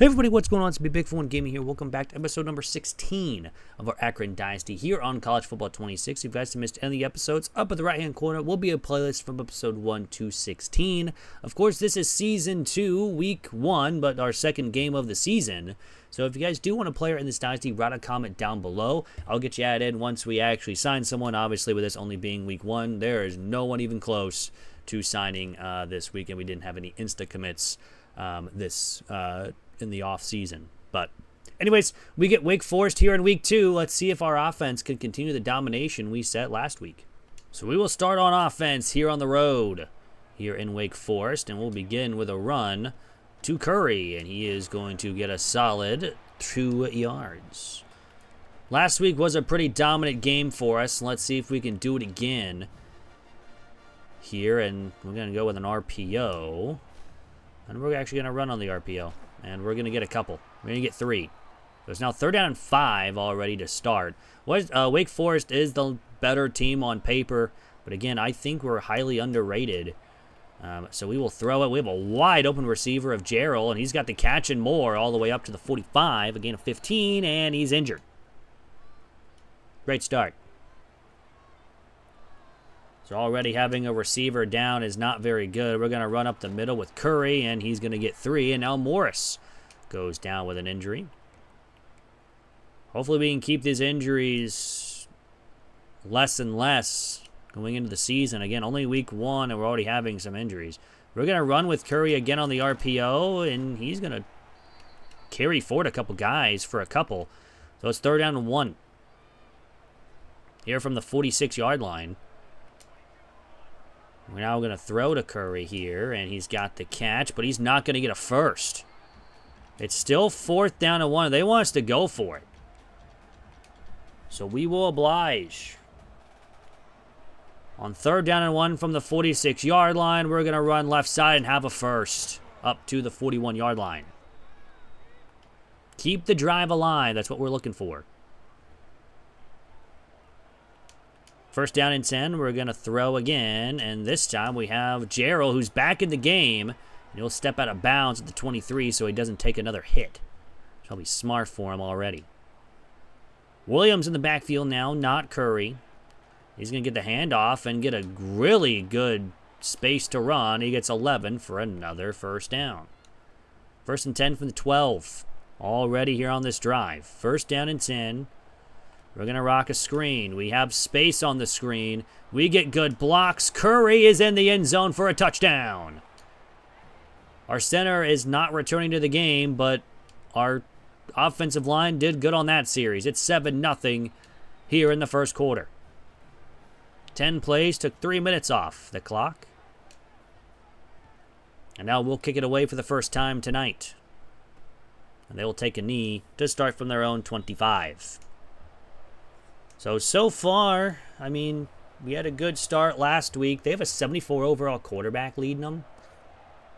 Hey everybody, what's going on? It's Big for One Gaming here. Welcome back to episode number 16 of our Akron Dynasty here on College Football 26. If you guys have missed any of the episodes, up at the right-hand corner will be a playlist from episode 1 to 16. Of course, this is Season 2, Week 1, but our second game of the season. So if you guys do want a player in this Dynasty, write a comment down below. I'll get you added once we actually sign someone. Obviously, with this only being Week 1, there is no one even close to signing this weekend. We didn't have any insta-commits in the off season. But anyways, we get Wake Forest here in week 2. Let's see if our offense can continue the domination we set last week. So we will start on offense here on the road here in Wake Forest, and we'll begin with a run to Curry, and he is going to get a solid 2 yards. Last week was a pretty dominant game for us. Let's see if we can do it again here, and we're going to go with an RPO, and we're actually going to run on the RPO. And we're going to get a couple. We're going to get 3. So it's now 3rd down and 5 already to start. Wake Forest is the better team on paper. But again, I think we're highly underrated. So we will throw it. We have a wide open receiver of Gerald. And he's got the catch and more all the way up to the 45. A gain of 15. And he's injured. Great start. So already having a receiver down is not very good. We're going to run up the middle with Curry, and he's going to get 3. And now Morris goes down with an injury. Hopefully we can keep these injuries less and less going into the season. Again, only week 1, and we're already having some injuries. We're going to run with Curry again on the RPO, and he's going to carry forward a couple guys for a couple. So it's 3rd down and 1. Here from the 46-yard line. We're now going to throw to Curry here, and he's got the catch, but he's not going to get a first. It's still 4th down and 1. They want us to go for it. So we will oblige. On 3rd down and 1 from the 46-yard line, we're going to run left side and have a first up to the 41-yard line. Keep the drive alive. That's what we're looking for. 1st down and 10, we're going to throw again, and this time we have Gerald, who's back in the game, and he'll step out of bounds at the 23 so he doesn't take another hit. That'll be smart for him already. Williams in the backfield now, not Curry. He's going to get the handoff and get a really good space to run. He gets 11 for another 1st down. 1st and 10 from the 12, already here on this drive. 1st down and 10. We're going to rock a screen. We have space on the screen. We get good blocks. Curry is in the end zone for a touchdown. Our center is not returning to the game, but our offensive line did good on that series. It's 7-0 here in the first quarter. 10 plays, took 3 minutes off the clock. And now we'll kick it away for the first time tonight. And they will take a knee to start from their own 25. So far, I mean, we had a good start last week. They have a 74 overall quarterback leading them.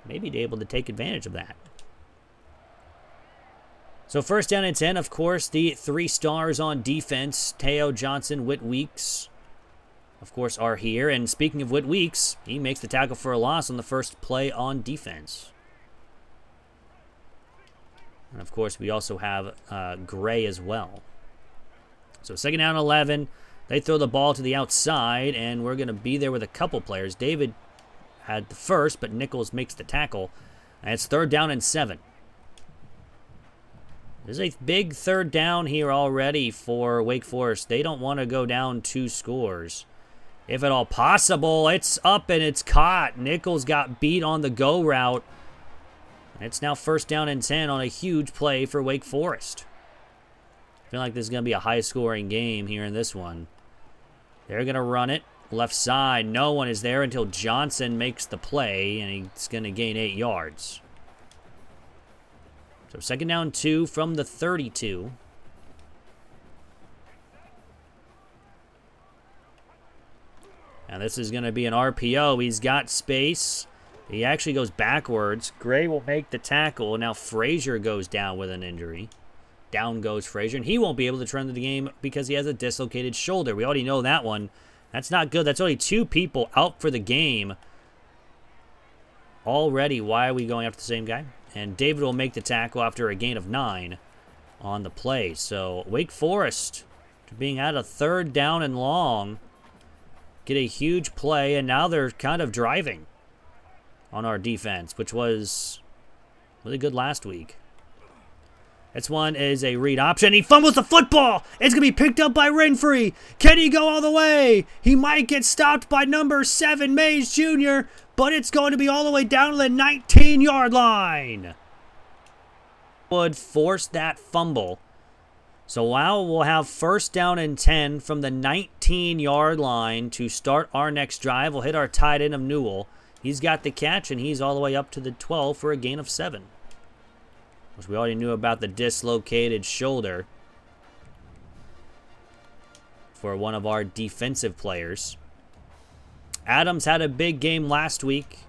Maybe they're able to take advantage of that. So 1st down and 10, of course, the 3 stars on defense, Teo, Johnson, Whit Weeks, of course, are here. And speaking of Whit Weeks, he makes the tackle for a loss on the first play on defense. And of course, we also have Gray as well. So 2nd down and 11, they throw the ball to the outside, and we're going to be there with a couple players. David had the first, but Nichols makes the tackle, and it's 3rd down and 7. There's a big 3rd down here already for Wake Forest. They don't want to go down 2 scores. If at all possible, it's up and it's caught. Nichols got beat on the go route. It's now 1st down and 10 on a huge play for Wake Forest. I feel like this is going to be a high-scoring game here in this one. They're going to run it. Left side, no one is there until Johnson makes the play, and he's going to gain 8 yards. So 2nd down 2 from the 32. And this is going to be an RPO. He's got space. He actually goes backwards. Gray will make the tackle. Now Frazier goes down with an injury. Down goes Frazier, and he won't be able to turn to the game because he has a dislocated shoulder. We already know that one. That's not good. That's only 2 people out for the game. Already, why are we going after the same guy? And David will make the tackle after a gain of 9 on the play. So Wake Forest being at a 3rd down and long. Get a huge play, and now they're kind of driving on our defense, which was really good last week. This one is a read option. He fumbles the football. It's going to be picked up by Renfrey. Can he go all the way? He might get stopped by number 7, Mays Jr., but it's going to be all the way down to the 19-yard line. Would force that fumble. So now we'll have 1st down and 10 from the 19-yard line to start our next drive. We'll hit our tight end of Newell. He's got the catch, and he's all the way up to the 12 for a gain of 7. Which we already knew about the dislocated shoulder for one of our defensive players. Adams had a big game last week.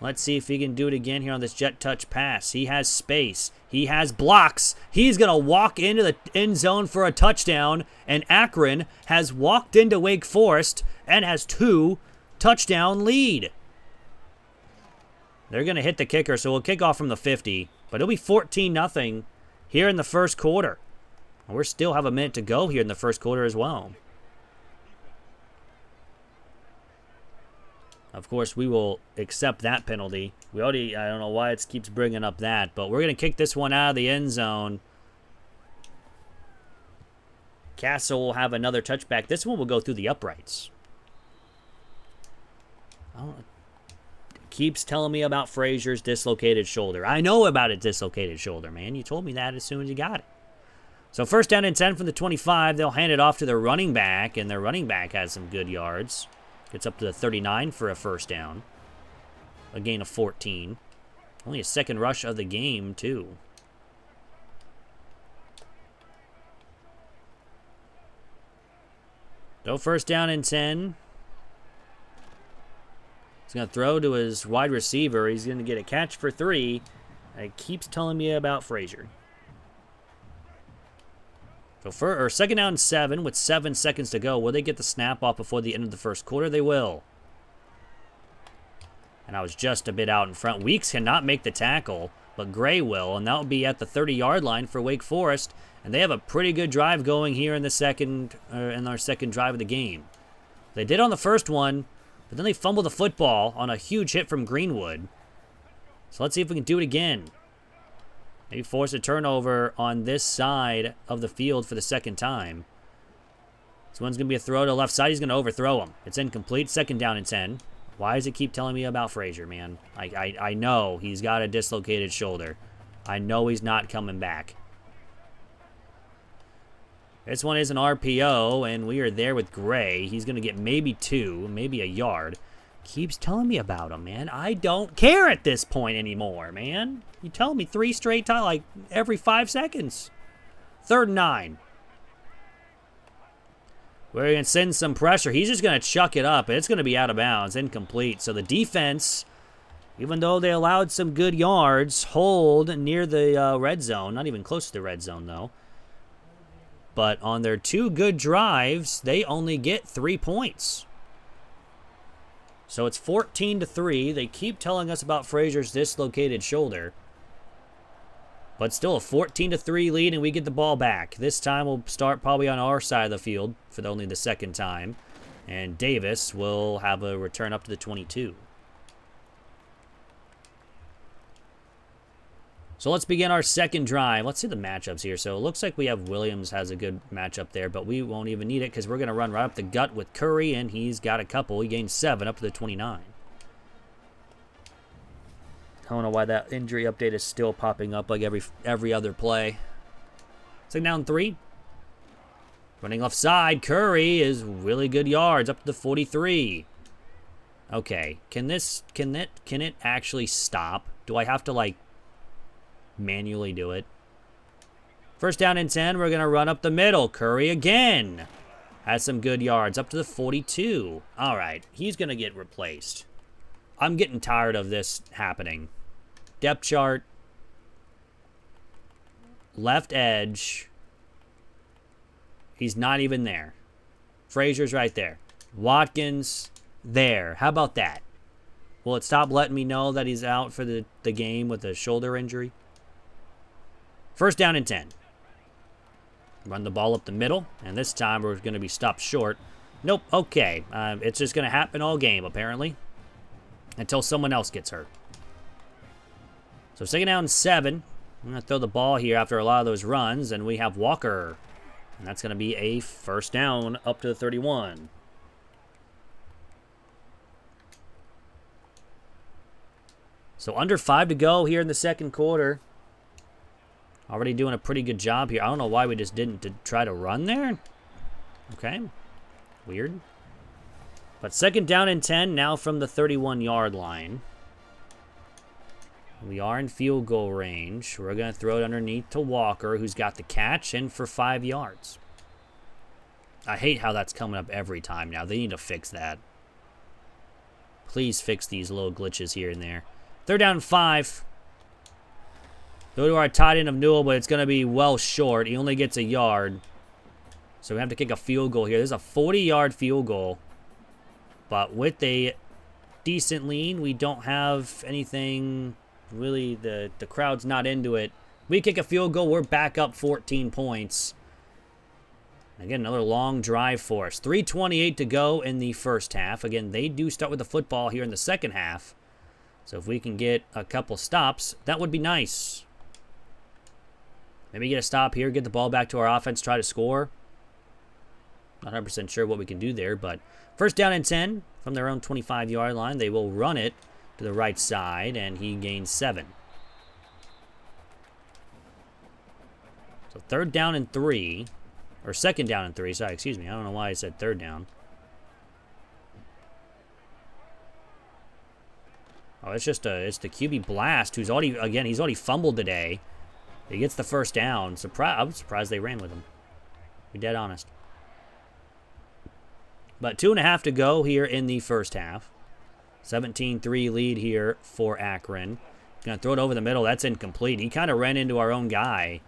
Let's see if he can do it again here on this jet touch pass. He has space. He has blocks. He's going to walk into the end zone for a touchdown. And Akron has walked into Wake Forest and has 2 touchdown lead. They're going to hit the kicker, so we'll kick off from the 50. But it'll be 14-0 here in the first quarter. And we still have a minute to go here in the first quarter as well. Of course, we will accept that penalty. I don't know why it keeps bringing up that, but we're going to kick this one out of the end zone. Castle will have another touchback. This one will go through the uprights. Keeps telling me about Frazier's dislocated shoulder. I know about his dislocated shoulder, man. You told me that as soon as you got it. So 1st down and 10 from the 25. They'll hand it off to their running back, and their running back has some good yards. Gets up to the 39 for a 1st down. A gain of 14. Only a 2nd rush of the game, too. So 1st down and 10. He's going to throw to his wide receiver. He's going to get a catch for 3. And it keeps telling me about Frazier. So 2nd down and 7 with 7 seconds to go. Will they get the snap off before the end of the first quarter? They will. And I was just a bit out in front. Weeks cannot make the tackle, but Gray will. And that will be at the 30-yard line for Wake Forest. And they have a pretty good drive going here in our second drive of the game. They did on the first one, but then they fumbled the football on a huge hit from Greenwood. So let's see if we can do it again. Maybe force a turnover on this side of the field for the 2nd time. This one's going to be a throw to the left side. He's going to overthrow him. It's incomplete. 2nd down and 10. Why does it keep telling me about Frazier, man? I know he's got a dislocated shoulder. I know he's not coming back. This one is an RPO, and we are there with Gray. He's going to get maybe 2, maybe a yard. Keeps telling me about him, man. I don't care at this point anymore, man. You tell me 3 straight times, like every 5 seconds. 3rd and 9. We're going to send some pressure. He's just going to chuck it up. It's going to be out of bounds, incomplete. So the defense, even though they allowed some good yards, hold near the red zone. Not even close to the red zone, though. But on their 2 good drives, they only get 3 points. So it's 14-3. They keep telling us about Frazier's dislocated shoulder. But still a 14-3 lead, and we get the ball back. This time we'll start probably on our side of the field for only the 2nd time. And Davis will have a return up to the 22. So let's begin our 2nd drive. Let's see the matchups here. So it looks like we have Williams has a good matchup there, but we won't even need it because we're going to run right up the gut with Curry, and he's got a couple. He gained 7 up to the 29. I don't know why that injury update is still popping up like every other play. 2nd down 3. Running left side, Curry is really good yards up to the 43. Okay, can it actually stop? Do I have to like manually do it? 1st down and 10, we're going to run up the middle. Curry again has some good yards up to the 42. All right, he's going to get replaced. I'm getting tired of this happening. Depth chart. Left edge. He's not even there. Frazier's right there. Watkins there. How about that? Will it stop letting me know that he's out for the game with a shoulder injury? First down and 10. Run the ball up the middle, and this time we're going to be stopped short. Nope, okay. It's just going to happen all game, apparently, until someone else gets hurt. So second down and 7. I'm going to throw the ball here after a lot of those runs, and we have Walker. And that's going to be a first down up to the 31. So under 5 to go here in the second quarter. Already doing a pretty good job here. I don't know why we just didn't try to run there. Okay. Weird. But second down and 10 now from the 31-yard line. We are in field goal range. We're going to throw it underneath to Walker, who's got the catch, and for 5 yards. I hate how that's coming up every time now. They need to fix that. Please fix these little glitches here and there. Third down and 5. Go to our tight end of Newell, but it's going to be well short. He only gets a yard. So we have to kick a field goal here. There's a 40-yard field goal. But with a decent lean, we don't have anything... Really, the crowd's not into it. We kick a field goal, we're back up 14 points. Again, another long drive for us. 3:28 to go in the first half. Again, they do start with the football here in the second half. So if we can get a couple stops, that would be nice. Maybe get a stop here, get the ball back to our offense, try to score. Not 100% sure what we can do there, but first down and 10 from their own 25-yard line. They will run it to the right side, and he gains 7. So third down and 3, or second down and 3, sorry, excuse me. I don't know why I said third down. Oh, it's the QB Blast, who's he's already fumbled today. He gets the first down. I'm surprised they ran with him. Be dead honest. But 2.5 to go here in the first half. 17-3 lead here for Akron. Going to throw it over the middle. That's incomplete. He kind of ran into our own guy.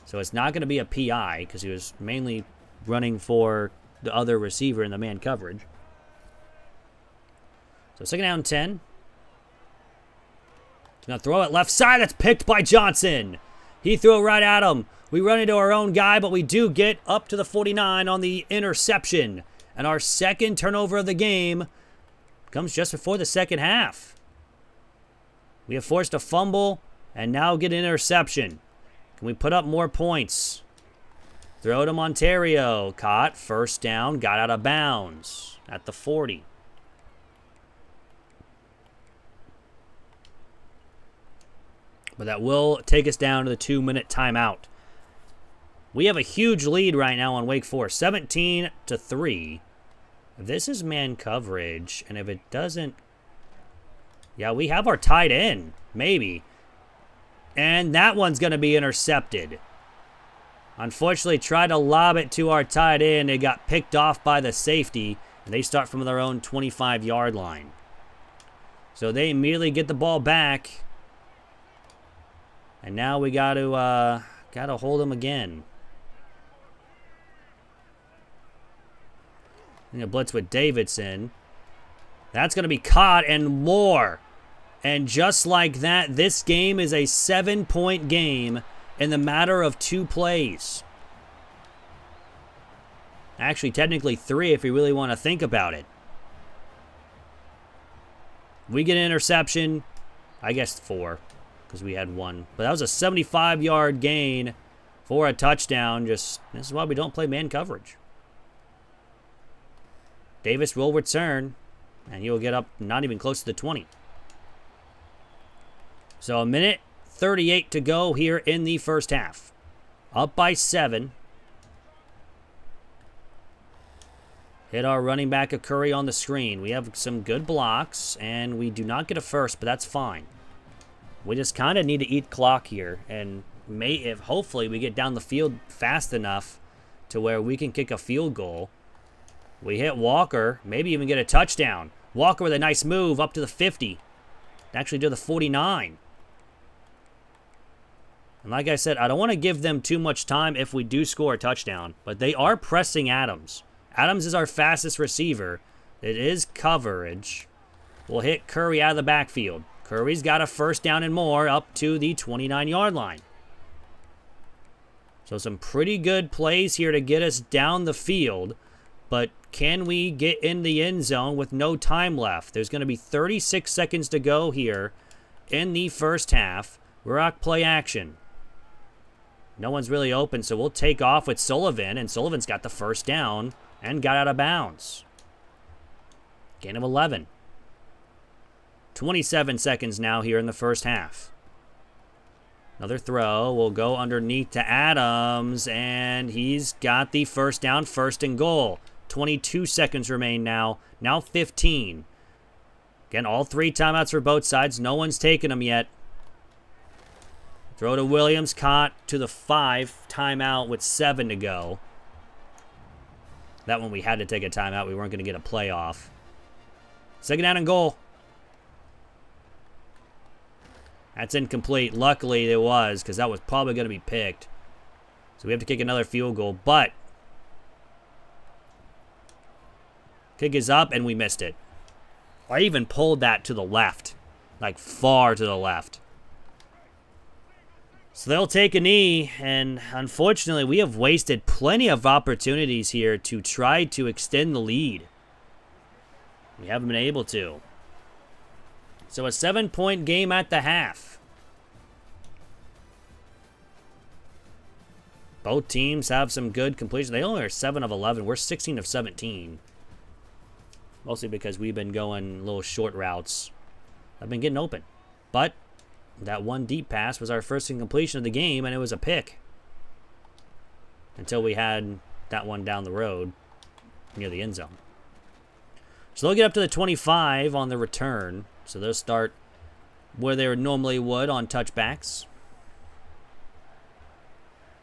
So it's not going to be a PI because he was mainly running for the other receiver in the man coverage. So second down 10. Going to throw it left side. That's picked by Johnson. He threw it right at him. We run into our own guy, but we do get up to the 49 on the interception. And our second turnover of the game comes just before the second half. We have forced a fumble and now get an interception. Can we put up more points? Throw to Monterio. Caught. First down. Got out of bounds at the 40. But that will take us down to the 2-minute timeout. We have a huge lead right now on Wake Forest. 17-3. This is man coverage, and if it doesn't... Yeah, we have our tight end, maybe. And that one's going to be intercepted. Unfortunately, tried to lob it to our tight end. It got picked off by the safety, and they start from their own 25-yard line. So they immediately get the ball back. And now we got to hold them again. A blitz with Davidson. That's going to be caught and more. And just like that, this game is a 7-point game in the matter of 2 plays. Actually, technically 3 if you really want to think about it. We get an interception. I guess 4 because we had 1. But that was a 75-yard gain for a touchdown. This is why we don't play man coverage. Davis will return, and he will get up not even close to the 20. So 1:38 to go here in the first half. Up by 7. Hit our running back of Curry on the screen. We have some good blocks, and we do not get a first, but that's fine. We just kind of need to eat clock here, and hopefully we get down the field fast enough to where we can kick a field goal. We hit Walker, maybe even get a touchdown. Walker with a nice move up to the 50. Actually to the 49. And like I said, I don't want to give them too much time if we do score a touchdown. But they are pressing Adams. Adams is our fastest receiver. It is coverage. will hit Curry out of the backfield. Curry's got a first down and more up to the 29-yard line. So some pretty good plays here to get us down the field. But can we get in the end zone with no time left? There's going to be 36 seconds to go here in the first half. Rock play action. No one's really open, so we'll take off with Sullivan. And Sullivan's got the first down and got out of bounds. Gain of 11. 27 seconds now here in the first half. Another throw will go underneath to Adams, and he's got the first down, first and goal. 22 seconds remain now. Now 15. Again, all 3 timeouts for both sides. No one's taken them yet. Throw to Williams, caught to the 5. Timeout with 7 to go. That one we had to take a timeout. We weren't going to get a playoff. Second down and goal. That's incomplete. Luckily, it was, because that was probably going to be picked. So we have to kick another field goal, but kick is up, and we missed it. I even pulled that to the left, like far to the left. So they'll take a knee, and unfortunately, we have wasted plenty of opportunities here to try to extend the lead. We haven't been able to. So a 7-point game at the half. Both teams have some good completion. They only are 7 of 11. We're 16 of 17. Mostly because we've been going little short routes. I've been getting open. But that one deep pass was our first incompletion of the game, and it was a pick. Until we had that one down the road near the end zone. So they'll get up to the 25 on the return. So they'll start where they normally would on touchbacks.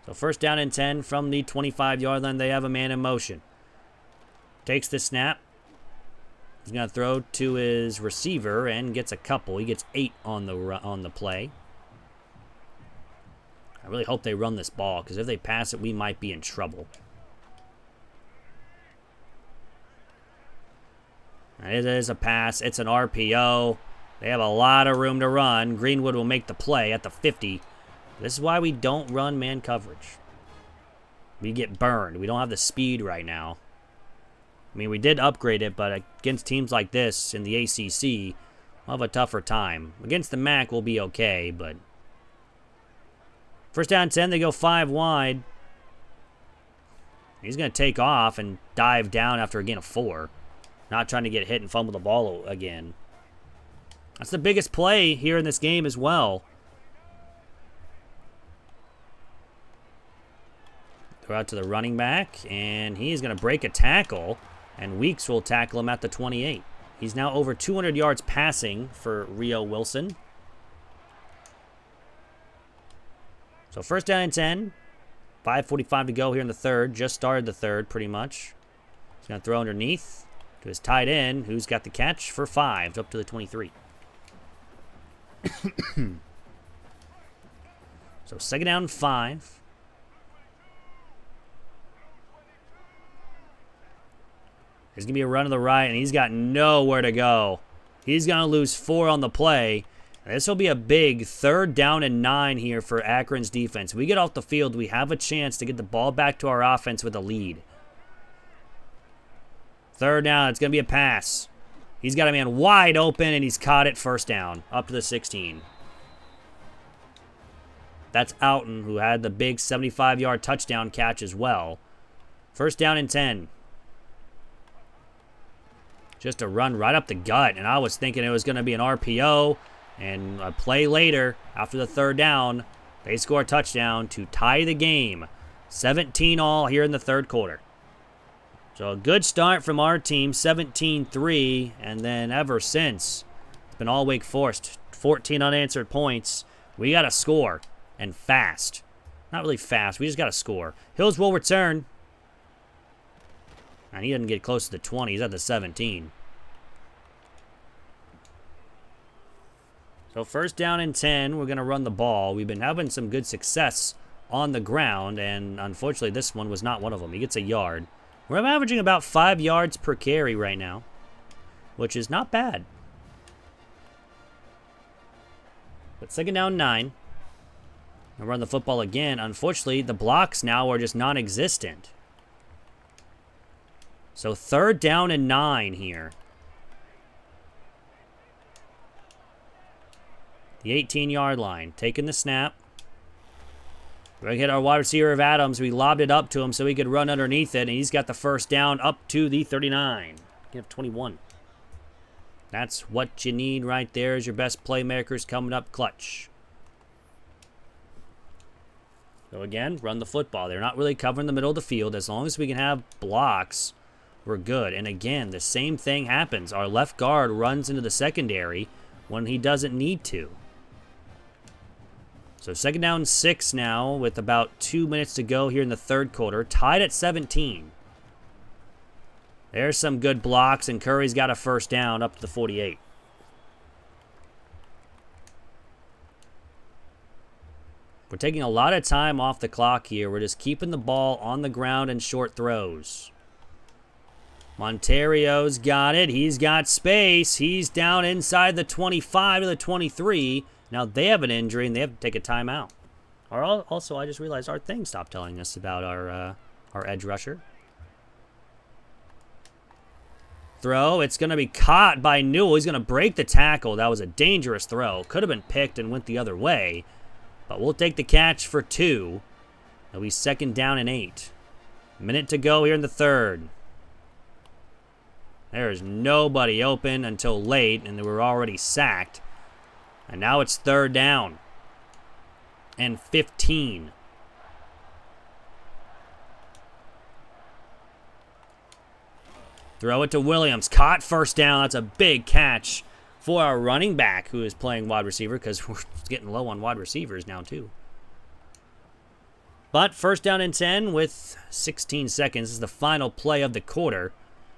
So first down and 10 from the 25-yard line. They have a man in motion. Takes the snap. He's going to throw to his receiver and gets a couple. He gets 8 on the play. I really hope they run this ball, because if they pass it, we might be in trouble. It is a pass. It's an RPO. They have a lot of room to run. Greenwood will make the play at the 50. This is why we don't run man coverage. We get burned. We don't have the speed right now. I mean, we did upgrade it, but against teams like this in the ACC, we'll have a tougher time. Against the MAC, we'll be okay, but first down 10, they go 5 wide. He's going to take off and dive down after a gain of 4. Not trying to get hit and fumble the ball again. That's the biggest play here in this game as well. Throw out to the running back, and he's going to break a tackle, and Weeks will tackle him at the 28. He's now over 200 yards passing for Rio Wilson. So first down and 10. 5:45 to go here in the third. Just started the third, pretty much. He's going to throw underneath to his tight end, who's got the catch for 5, up to the 23. So second down 5. There's going to be a run to the right, and he's got nowhere to go. He's going to lose 4 on the play. This will be a big 3rd down and 9 here for Akron's defense. We get off the field, we have a chance to get the ball back to our offense with a lead. 3rd down, it's going to be a pass. He's got a man wide open, and he's caught it first down, up to the 16. That's Outen, who had the big 75-yard touchdown catch as well. First down and 10. Just a run right up the gut, and I was thinking it was going to be an RPO, and a play later, after the 3rd down, they score a touchdown to tie the game. 17 all here in the 3rd quarter. So a good start from our team, 17-3, and then ever since, it's been all Wake Forest. 14 unanswered points. We got to score, and fast. Not really fast, we just got to score. Hills will return. And he doesn't get close to the 20. He's at the 17. So first down and 10, we're going to run the ball. We've been having some good success on the ground, and unfortunately this one was not one of them. He gets a yard. We're averaging about 5 yards per carry right now, which is not bad. But second down 9. I'll run the football again. Unfortunately, the blocks now are just non-existent. So third down and 9 here. The 18-yard line. Taking the snap. We're going to hit our wide receiver of Adams. We lobbed it up to him so he could run underneath it, and he's got the first down up to the 39. You have 21. That's what you need right there as your best playmakers coming up clutch. So again, run the football. They're not really covering the middle of the field. As long as we can have blocks, we're good. And again, the same thing happens. Our left guard runs into the secondary when he doesn't need to. So second down 6 now with about 2 minutes to go here in the third quarter. Tied at 17. There's some good blocks, and Curry's got a first down up to the 48. We're taking a lot of time off the clock here. We're just keeping the ball on the ground and short throws. Monterio's got it. He's got space. He's down inside the 25 to the 23. Now they have an injury, and they have to take a timeout. Also, I just realized our thing stopped telling us about our edge rusher. Throw. It's going to be caught by Newell. He's going to break the tackle. That was a dangerous throw. Could have been picked and went the other way. But we'll take the catch for 2. It'll be second down and 8. Minute to go here in the third. There is nobody open until late, and they were already sacked. And now it's third down and 15. Throw it to Williams. Caught first down. That's a big catch for our running back who is playing wide receiver because we're getting low on wide receivers now too. But first down and 10 with 16 seconds. This is the final play of the quarter.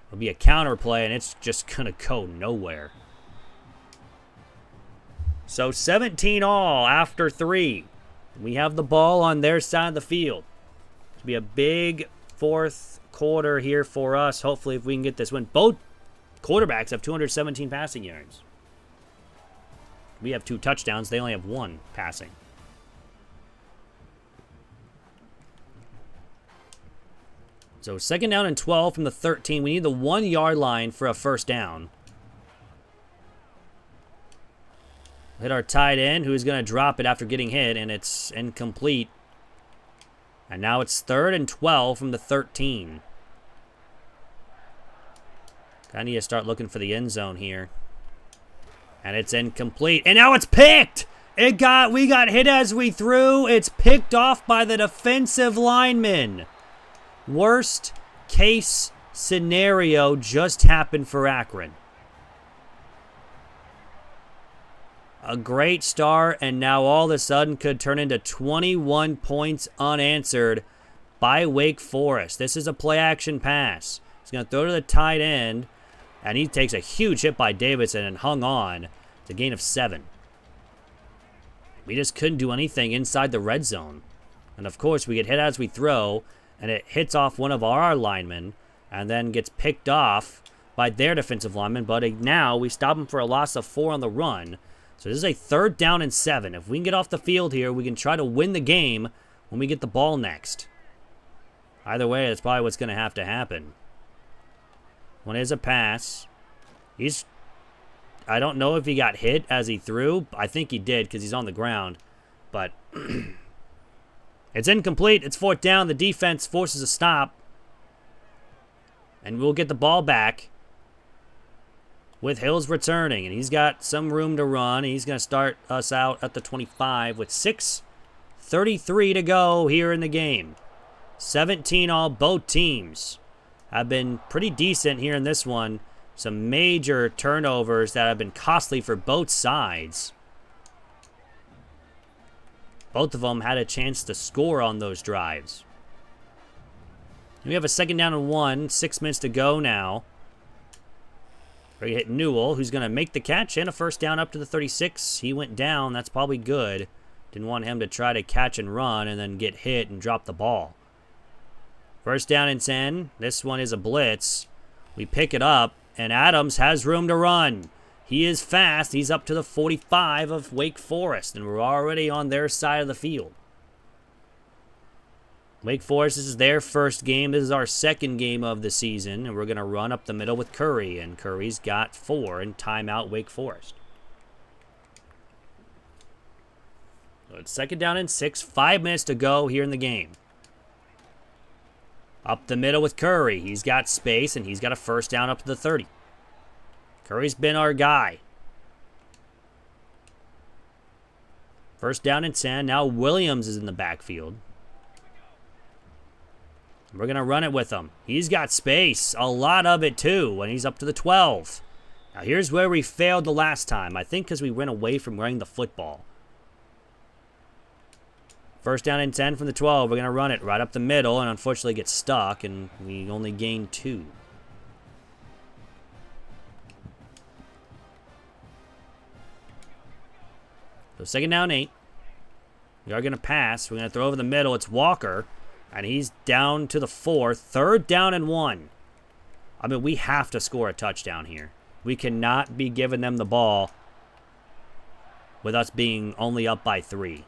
It'll be a counter play, and it's just going to go nowhere. So 17 all after 3. We have the ball on their side of the field. It'll be a big fourth quarter here for us. Hopefully, if we can get this win. Both quarterbacks have 217 passing yards. We have 2 touchdowns. They only have 1 passing. So second down and 12 from the 13. We need the 1-yard line for a first down. Hit our tight end, who's going to drop it after getting hit, and it's incomplete. And now it's third and 12 from the 13. I need to start looking for the end zone here. And it's incomplete. And now it's picked! We got hit as we threw. It's picked off by the defensive lineman. Worst case scenario just happened for Akron. A great start, and now all of a sudden could turn into 21 points unanswered by Wake Forest. This is a play-action pass. He's going to throw to the tight end, and he takes a huge hit by Davidson and hung on. It's a gain of 7. We just couldn't do anything inside the red zone. And, of course, we get hit as we throw, and it hits off one of our linemen and then gets picked off by their defensive lineman. But now we stop him for a loss of 4 on the run. So this is a third down and 7. If we can get off the field here, we can try to win the game when we get the ball next. Either way, that's probably what's going to have to happen. One is a pass. I don't know if he got hit as he threw. I think he did because he's on the ground. But it's incomplete. It's fourth down. The defense forces a stop. And we'll get the ball back with Hills returning. And he's got some room to run. He's going to start us out at the 25 with 6:33 to go here in the game. 17 all. Both teams have been pretty decent here in this one. Some major turnovers that have been costly for both sides. Both of them had a chance to score on those drives. We have a second down and 1. 6 minutes to go now. We're going to hit Newell, who's going to make the catch, and a first down up to the 36. He went down. That's probably good. Didn't want him to try to catch and run and then get hit and drop the ball. First down and 10. This one is a blitz. We pick it up, and Adams has room to run. He is fast. He's up to the 45 of Wake Forest, and we're already on their side of the field. Wake Forest, this is their first game. This is our second game of the season, and we're going to run up the middle with Curry, and Curry's got 4 and timeout Wake Forest. So it's 2nd down and 6, 5 minutes to go here in the game. Up the middle with Curry. He's got space, and he's got a 1st down up to the 30. Curry's been our guy. 1st down and 10. Now Williams is in the backfield. We're going to run it with him. He's got space. A lot of it, too, when he's up to the 12. Now, here's where we failed the last time. I think because we went away from running the football. 1st down and 10 from the 12. We're going to run it right up the middle and unfortunately get stuck, and we only gained 2. So 2nd down 8. We are going to pass. We're going to throw over the middle. It's Walker. And he's down to the 4. 3rd down and 1. I mean, we have to score a touchdown here. We cannot be giving them the ball with us being only up by 3.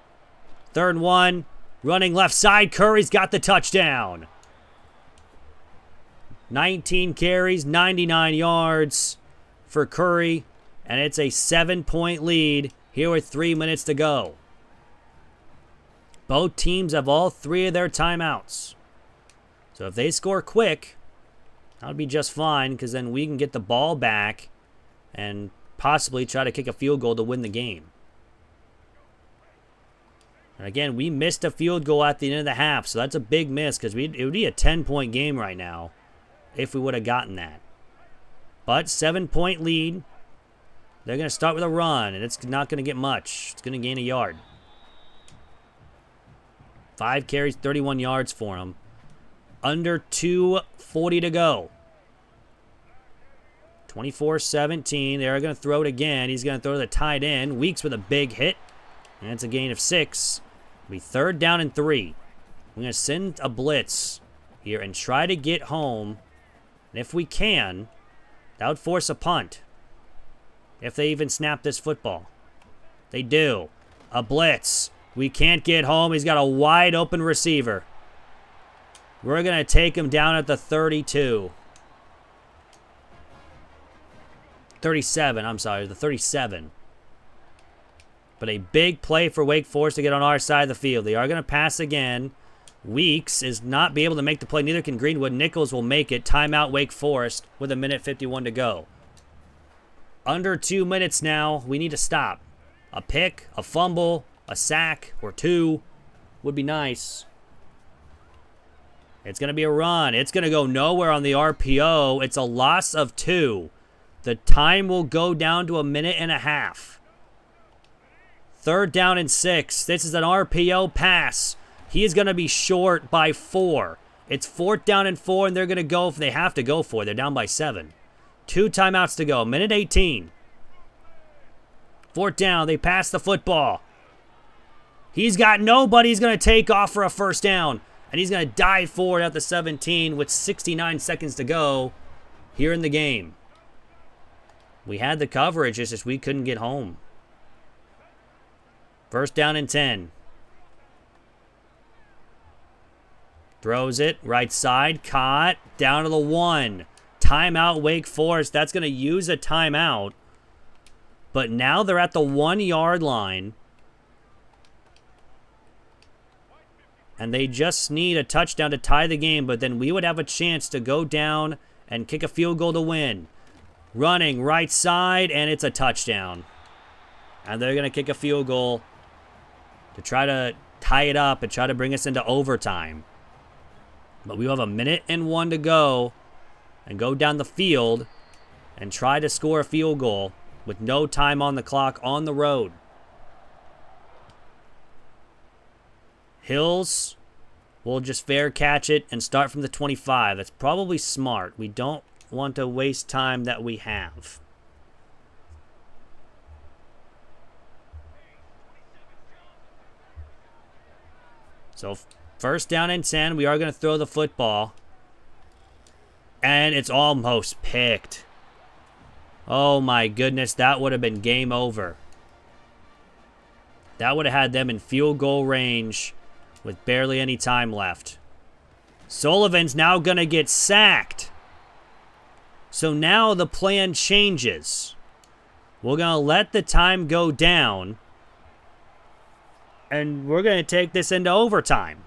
3rd and 1. Running left side. Curry's got the touchdown. 19 carries, 99 yards for Curry. And it's a 7-point lead here with 3 minutes to go. Both teams have all 3 of their timeouts. So if they score quick, that would be just fine, because then we can get the ball back and possibly try to kick a field goal to win the game. And again, we missed a field goal at the end of the half, so that's a big miss, because it would be a 10-point game right now if we would have gotten that. But 7-point lead. They're going to start with a run, and it's not going to get much. It's going to gain a yard. 5 carries, 31 yards for him. Under 2:40 to go. 24-17. They're going to throw it again. He's going to throw to the tight end. Weeks with a big hit. And it's a gain of 6. It'll be 3rd down and 3. We're going to send a blitz here and try to get home. And if we can, that would force a punt. If they even snap this football. They do. A blitz. We can't get home. He's got a wide open receiver. We're going to take him down at the 32. 37, I'm sorry, the 37. But a big play for Wake Forest to get on our side of the field. They are going to pass again. Weeks is not be able to make the play. Neither can Greenwood. Nichols will make it. Timeout Wake Forest with 1:51 to go. Under 2 minutes now. We need to stop. A pick, a fumble, a sack, or 2 would be nice. It's going to be a run. It's going to go nowhere on the RPO. It's a loss of 2. The time will go down to 1.5 minutes. 3rd down and 6. This is an RPO pass. He is going to be short by 4. It's 4th down and 4, and they're going to go if they have to go for it. They're down by 7. 2 timeouts to go. 1:18. 4th down. They pass the football. He's got nobody. He's going to take off for a 1st down. And he's going to dive forward at the 17 with 69 seconds to go here in the game. We had the coverage, it's just we couldn't get home. 1st down and 10. Throws it, right side, caught, down to the 1. Timeout, Wake Forest. That's going to use a timeout. But now they're at the 1-yard line. And they just need a touchdown to tie the game, but then we would have a chance to go down and kick a field goal to win. Running right side, and it's a touchdown. And they're going to kick a field goal to try to tie it up and try to bring us into overtime. But we have 1:01 to go and go down the field and try to score a field goal with no time on the clock on the road. Hills will just fair catch it and start from the 25. That's probably smart. We don't want to waste time that we have. So 1st down and 10. We are going to throw the football. And it's almost picked. Oh my goodness, that would have been game over. That would have had them in field goal range with barely any time left. Sullivan's now going to get sacked. So now the plan changes. We're going to let the time go down. And we're going to take this into overtime.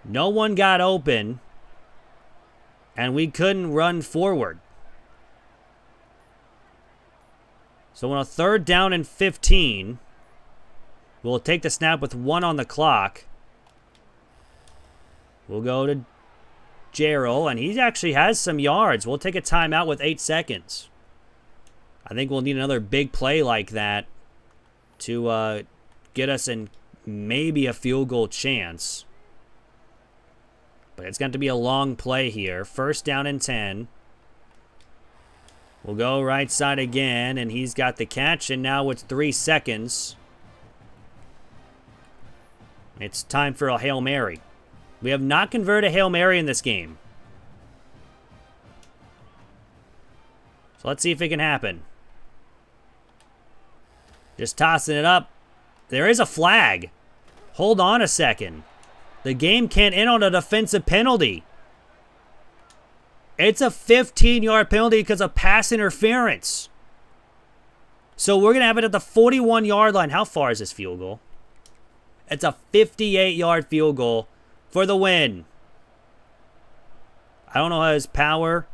No one got open. And we couldn't run forward. So on a 3rd down and 15, we'll take the snap with 1 on the clock. We'll go to Gerald, and he actually has some yards. We'll take a timeout with 8 seconds. I think we'll need another big play like that to get us in maybe a field goal chance. But it's going to be a long play here. 1st down and 10. We'll go right side again, and he's got the catch, and now it's 3 seconds. It's time for a Hail Mary. We have not converted a Hail Mary in this game. So let's see if it can happen. Just tossing it up. There is a flag. Hold on a second. The game can't end on a defensive penalty. It's a 15-yard penalty because of pass interference. So we're going to have it at the 41-yard line. How far is this field goal? It's a 58-yard field goal for the win. I don't know his power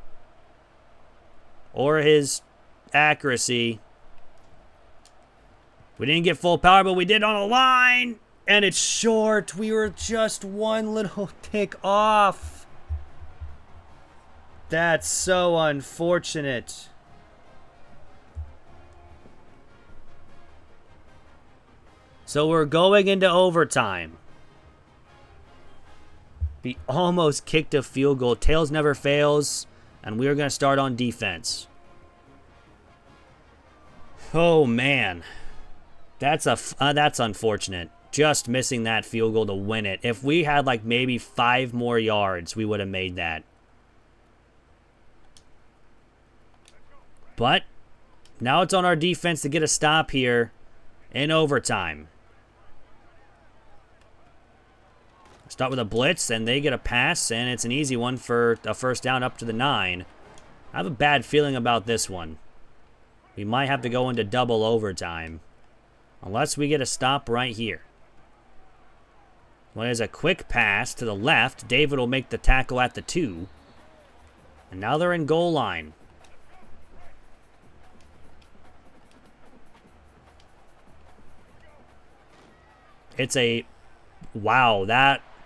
or his accuracy. We didn't get full power, but we did on a line. And it's short. We were just one little tick off. That's so unfortunate. So we're going into overtime. We almost kicked a field goal. Tails never fails. And we're going to start on defense. Oh, man. That's unfortunate. Just missing that field goal to win it. If we had like maybe 5 more yards, we would have made that. But now it's on our defense to get a stop here in overtime. Start with a blitz, and they get a pass, and it's an easy one for a 1st down up to the 9. I have a bad feeling about this one. We might have to go into double overtime. Unless we get a stop right here. Well, there's a quick pass to the left. David will make the tackle at the 2. And now they're in goal line. It's a... Wow,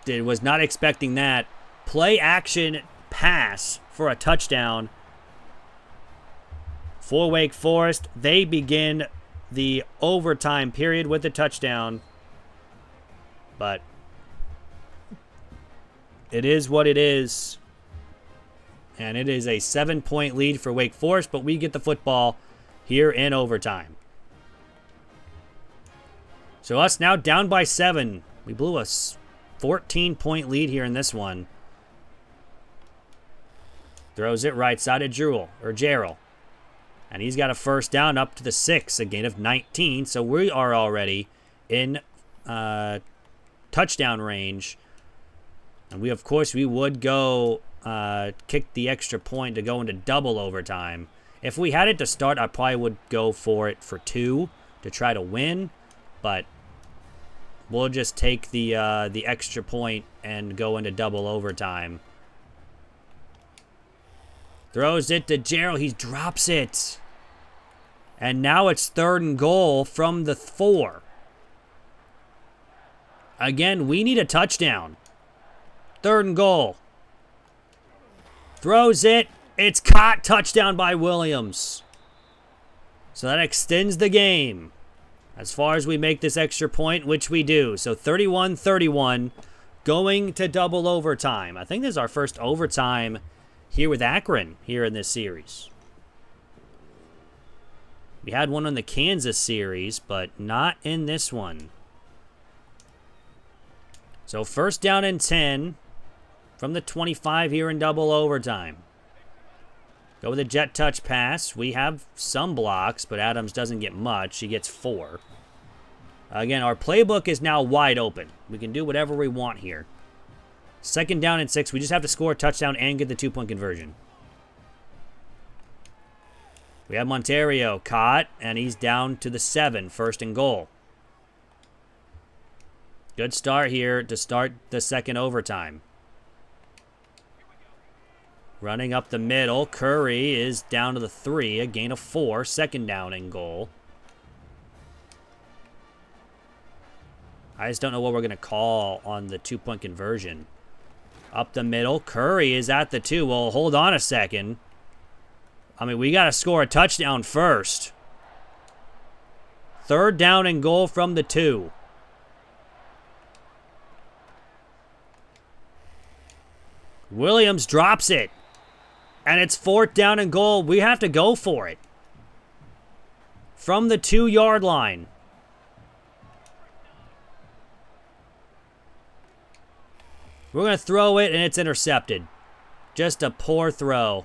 was not expecting that. Play action pass for a touchdown for Wake Forest. They begin the overtime period with the touchdown. But it is what it is. And it is a 7-point lead for Wake Forest, but we get the football here in overtime. So us now down by 7. We blew a 14-point lead here in this one. Throws it right side of Gerald. And he's got a 1st down up to the 6, a gain of 19. So we are already in touchdown range. And we, of course, we would go kick the extra point to go into double overtime. If we had it to start, I probably would go for it for 2 to try to win. But we'll just take the extra point and go into double overtime. Throws it to Gerald. He drops it. And now it's 3rd and goal from the 4. Again, we need a touchdown. 3rd and goal. Throws it. It's caught. Touchdown by Williams. So that extends the game. As far as we make this extra point, which we do. So 31-31, going to double overtime. I think this is our first overtime here with Akron here in this series. We had one in the Kansas series, but not in this one. So 1st down and 10 from the 25 here in double overtime. Go with a jet touch pass. We have some blocks, but Adams doesn't get much. He gets 4. Again, our playbook is now wide open. We can do whatever we want here. 2nd down and 6. We just have to score a touchdown and get the 2-point conversion. We have Monterio caught, and he's down to the 7. 1st and goal. Good start here to start the 2nd overtime. Running up the middle. Curry is down to the 3. A gain of 4. 2nd down and goal. I just don't know what we're going to call on the 2-point conversion. Up the middle. Curry is at the 2. Well, hold on a second. I mean, we got to score a touchdown first. 3rd down and goal from the 2. Williams drops it. And it's 4th down and goal. We have to go for it. From the 2-yard line. We're going to throw it, and it's intercepted. Just a poor throw.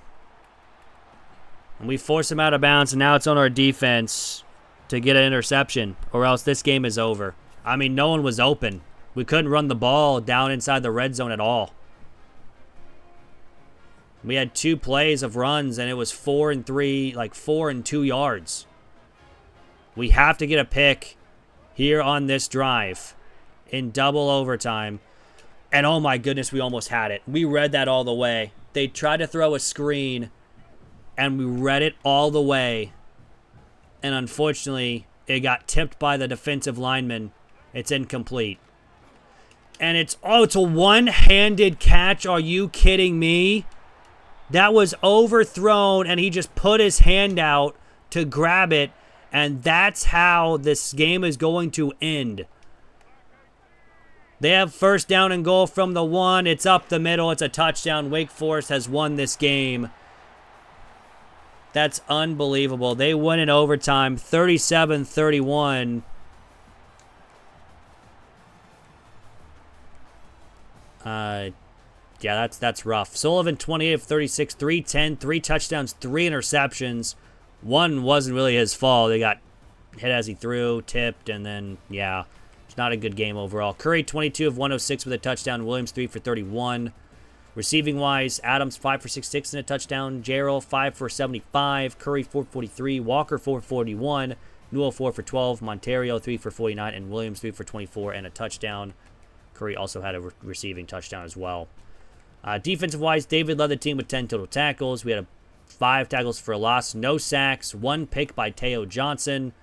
And we force him out of bounds, and now it's on our defense to get an interception, or else this game is over. I mean, no one was open. We couldn't run the ball down inside the red zone at all. We had 2 plays of runs, and it was 4 and 3, like 4 and 2 yards. We have to get a pick here on this drive in double overtime. And oh my goodness, we almost had it. We read that all the way. They tried to throw a screen, and we read it all the way. And unfortunately, it got tipped by the defensive lineman. It's incomplete. And it's a one-handed catch. Are you kidding me? That was overthrown, and he just put his hand out to grab it, and that's how this game is going to end. They have 1st down and goal from the 1. It's up the middle. It's a touchdown. Wake Forest has won this game. That's unbelievable. They win in overtime, 37-31. Yeah, that's rough. Sullivan, 28 of 36, 310, 3 touchdowns, 3 interceptions. One wasn't really his fault. They got hit as he threw, tipped, and then, yeah, it's not a good game overall. Curry, 22 of 106 with a touchdown. Williams, 3 for 31. Receiving-wise, Adams, 5 for 66 and a touchdown. Jarrell, 5 for 75. Curry, 4 for 43. Walker, 4 for 41. Newell, 4 for 12. Monterio, 3 for 49. And Williams, 3 for 24 and a touchdown. Curry also had a receiving touchdown as well. Defensive-wise, David led the team with 10 total tackles. We had 5 tackles for a loss, no sacks, 1 pick by Teo Johnson,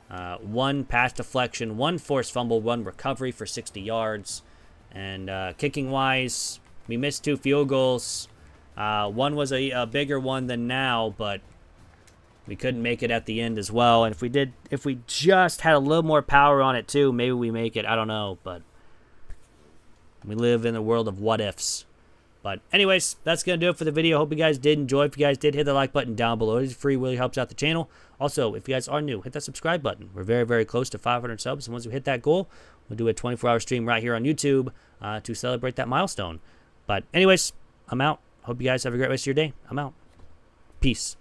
1 pass deflection, 1 forced fumble, 1 recovery for 60 yards. And kicking-wise, we missed 2 field goals. One was a bigger one than now, but we couldn't make it at the end as well. And if we just had a little more power on it too, maybe we make it. I don't know, but we live in a world of what-ifs. But anyways, that's going to do it for the video. Hope you guys did enjoy. If you guys did, hit the like button down below. It is free, really helps out the channel. Also, if you guys are new, hit that subscribe button. We're very, very close to 500 subs. And once we hit that goal, we'll do a 24-hour stream right here on YouTube to celebrate that milestone. But anyways, I'm out. Hope you guys have a great rest of your day. I'm out. Peace.